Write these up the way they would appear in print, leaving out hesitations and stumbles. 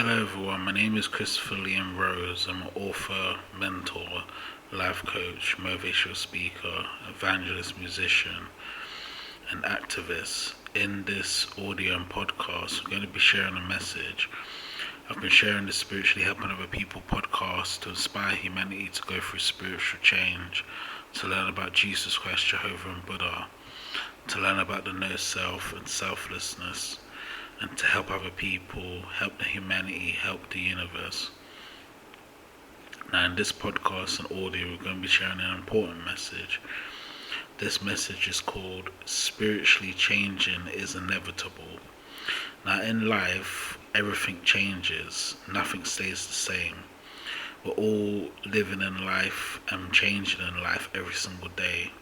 Hello everyone, my name is Christopher Liam Rose. I'm an author, mentor, life coach, motivational speaker, evangelist, musician, and activist. In this audio and podcast, I'm going to be sharing a message. I've been sharing the Spiritually Helping Other People podcast to inspire humanity to go through spiritual change, to learn about Jesus Christ, Jehovah, and Buddha, to learn about the no self and selflessness, and to help other people, help the humanity, help the universe. Now in this podcast and audio, we're going to be sharing an important message. This message is called Spiritually Changing is Inevitable. Now in life, everything changes, nothing stays the same. We're all living in life and changing in life every single day.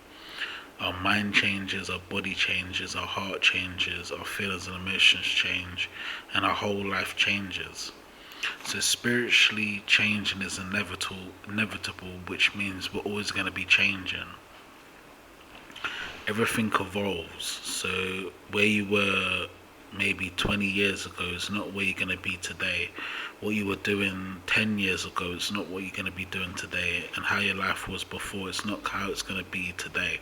Our mind changes, our body changes, our heart changes, our feelings and emotions change, and our whole life changes. So spiritually changing is inevitable, which means we're always going to be changing. Everything evolves, so where you were maybe 20 years ago is not where you're going to be today. What you were doing 10 years ago is not what you're going to be doing today, and how your life was before is not how it's going to be today.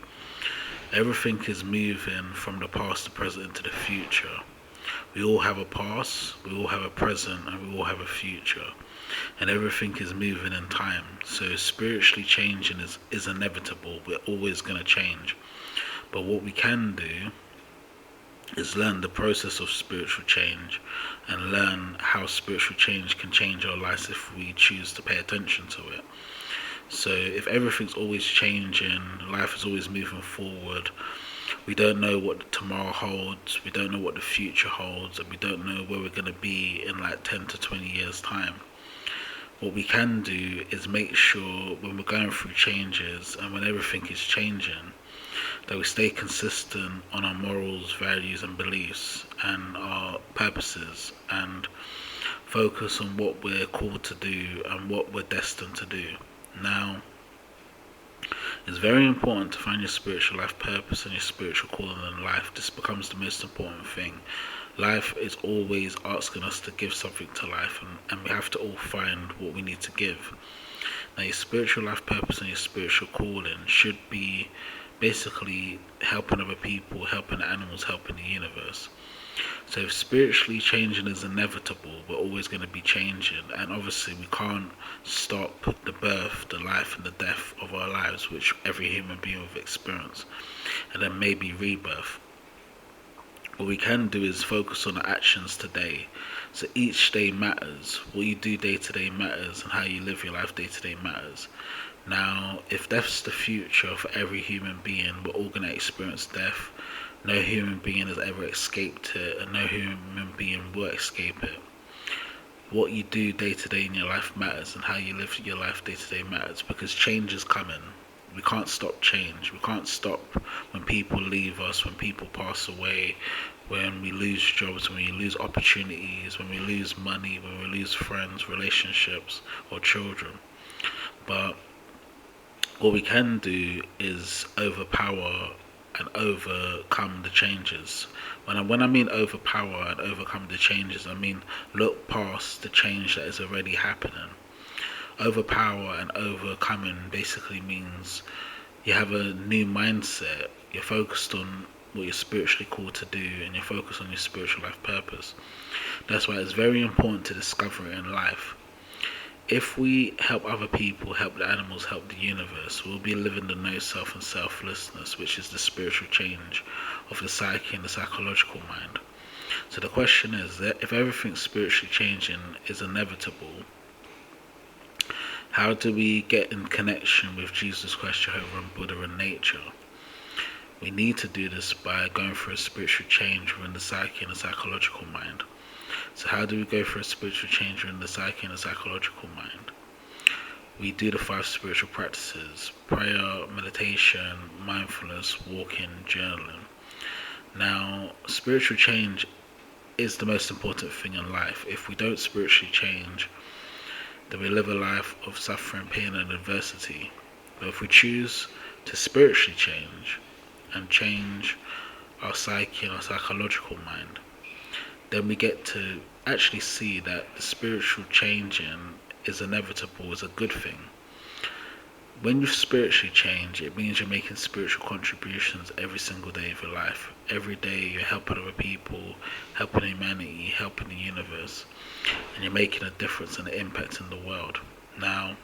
Everything is moving from the past, the present, into the future. We all have a past, we all have a present, and we all have a future. And everything is moving in time. So spiritually changing is inevitable. We're always going to change. But what we can do is learn the process of spiritual change and learn how spiritual change can change our lives if we choose to pay attention to it. So if everything's always changing, life is always moving forward, we don't know what tomorrow holds, we don't know what the future holds, and we don't know where we're going to be in like 10 to 20 years time. What we can do is make sure when we're going through changes and when everything is changing, that we stay consistent on our morals, values and beliefs and our purposes, and focus on what we're called to do and what we're destined to do. Now, it's very important to find your spiritual life purpose and your spiritual calling in life. This becomes the most important thing. Life is always asking us to give something to life, and we have to all find what we need to give. Now, your spiritual life purpose and your spiritual calling should be basically helping other people, helping the animals, helping the universe. So if spiritually changing is inevitable, we're always going to be changing, and obviously we can't stop the birth, the life and the death of our lives, which every human being will experience, and then maybe rebirth. What we can do is focus on the actions today. So each day matters. What you do day to day matters, and how you live your life day to day matters. Now, if death's the future for every human being, we're all going to experience death. No human being has ever escaped it, and no human being will escape it. What you do day to day in your life matters, and how you live your life day to day matters, because change is coming. We can't stop change. We can't stop when people leave us, when people pass away, when we lose jobs, when we lose opportunities, when we lose money, when we lose friends, relationships, or children. But what we can do is overpower and overcome the changes. When I mean overpower and overcome the changes, I mean look past the change that is already happening. Overpower and overcoming basically means you have a new mindset, you're focused on what you're spiritually called to do, and you're focused on your spiritual life purpose. That's why it's very important to discover it in life. If we help other people, help the animals, help the universe, we'll be living the no self and selflessness, which is the spiritual change of the psyche and the psychological mind. So the question is that if everything spiritually changing is inevitable, how do we get in connection with Jesus Christ, Jehovah and Buddha and nature? We need to do this by going through a spiritual change within the psyche and the psychological mind. So how do we go for a spiritual change in the psyche and the psychological mind? We do the 5 spiritual practices: prayer, meditation, mindfulness, walking, journaling. Now, spiritual change is the most important thing in life. If we don't spiritually change, then we live a life of suffering, pain and adversity. But if we choose to spiritually change and change our psyche and our psychological mind, then we get to actually see that the spiritual changing is inevitable, is a good thing. When you spiritually change, it means you're making spiritual contributions every single day of your life. Every day you're helping other people, helping humanity, helping the universe, and you're making a difference and an impact in the world. Now,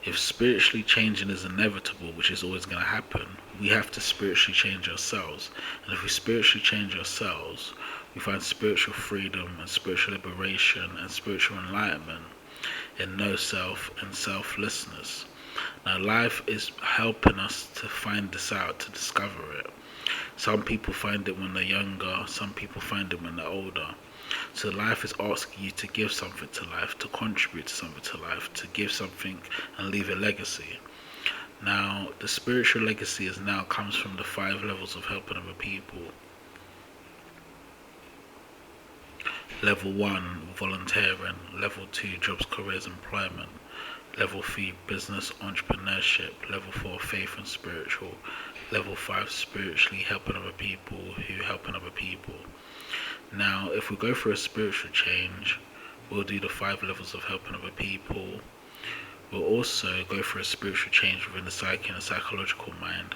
if spiritually changing is inevitable, which is always going to happen, we have to spiritually change ourselves. And if we spiritually change ourselves, we find spiritual freedom and spiritual liberation and spiritual enlightenment in no self and selflessness. Now, life is helping us to find this out, to discover it. Some people find it when they're younger, some people find it when they're older. So life is asking you to give something to life, to contribute to something to life, to give something and leave a legacy. Now, the spiritual legacy comes from the 5 levels of helping other people. Level 1, volunteering. Level 2, jobs, careers, employment. Level 3, business, entrepreneurship. Level 4, faith and spiritual. Level 5, spiritually helping other people who helping other people. Now, if we go for a spiritual change, we'll do the 5 levels of helping other people. We'll also go for a spiritual change within the psyche and the psychological mind.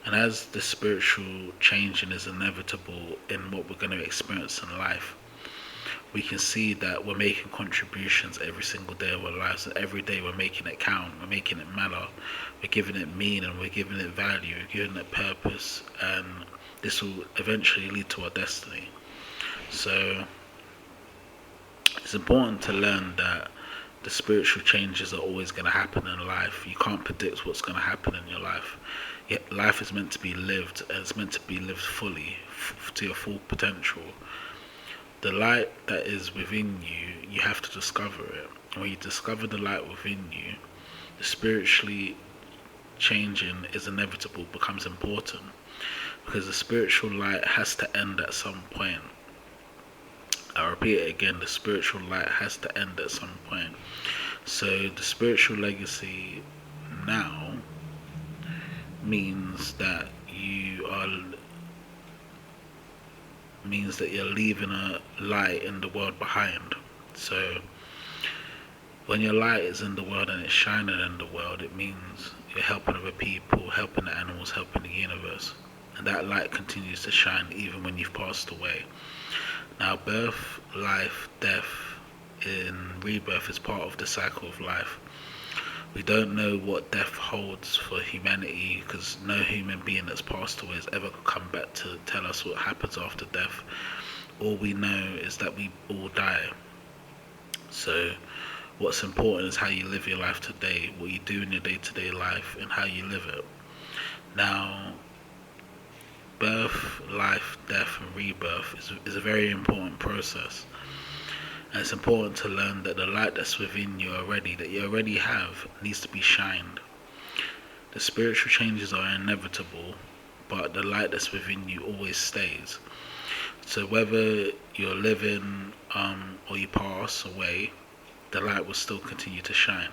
And as the spiritual changing is inevitable in what we're going to experience in life, we can see that we're making contributions every single day of our lives, and every day we're making it count, we're making it matter, we're giving it meaning, we're giving it value, we're giving it purpose, and this will eventually lead to our destiny. So it's important to learn that the spiritual changes are always going to happen in life. You can't predict what's going to happen in your life. Yet life is meant to be lived, and it's meant to be lived fully, to your full potential. The light that is within you, you have to discover it. And when you discover the light within you, the spiritually changing is inevitable, becomes important. Because the spiritual light has to end at some point. I repeat it again, the spiritual light has to end at some point. So the spiritual legacy now means that you're leaving a light in the world behind. So when your light is in the world and it's shining in the world, it means you're helping other people, helping the animals, helping the universe. And that light continues to shine even when you've passed away. Now, birth, life, death, and rebirth is part of the cycle of life. We don't know what death holds for humanity, because no human being that's passed away has ever come back to tell us what happens after death. All we know is that we all die. So what's important is how you live your life today, what you do in your day-to-day life, and how you live it. Now, birth, life, death, and rebirth is a very important process. And it's important to learn that the light that's within you already, that you already have, needs to be shined. The spiritual changes are inevitable, but the light that's within you always stays. So whether you're living or you pass away, the light will still continue to shine.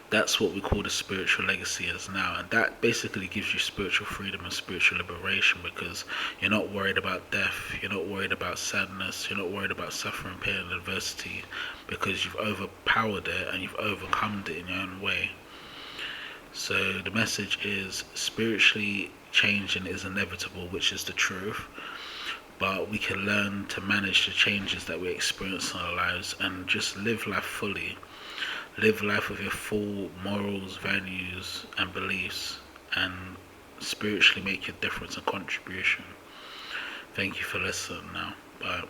That's what we call the spiritual legacy as now, and that basically gives you spiritual freedom and spiritual liberation, because you're not worried about death, you're not worried about sadness, you're not worried about suffering, pain and adversity, because you've overpowered it and you've overcome it in your own way. So the message is spiritually changing is inevitable, which is the truth, but we can learn to manage the changes that we experience in our lives and just live life fully. Live life with your full morals, values, and beliefs, and spiritually make your difference and contribution. Thank you for listening now. Bye.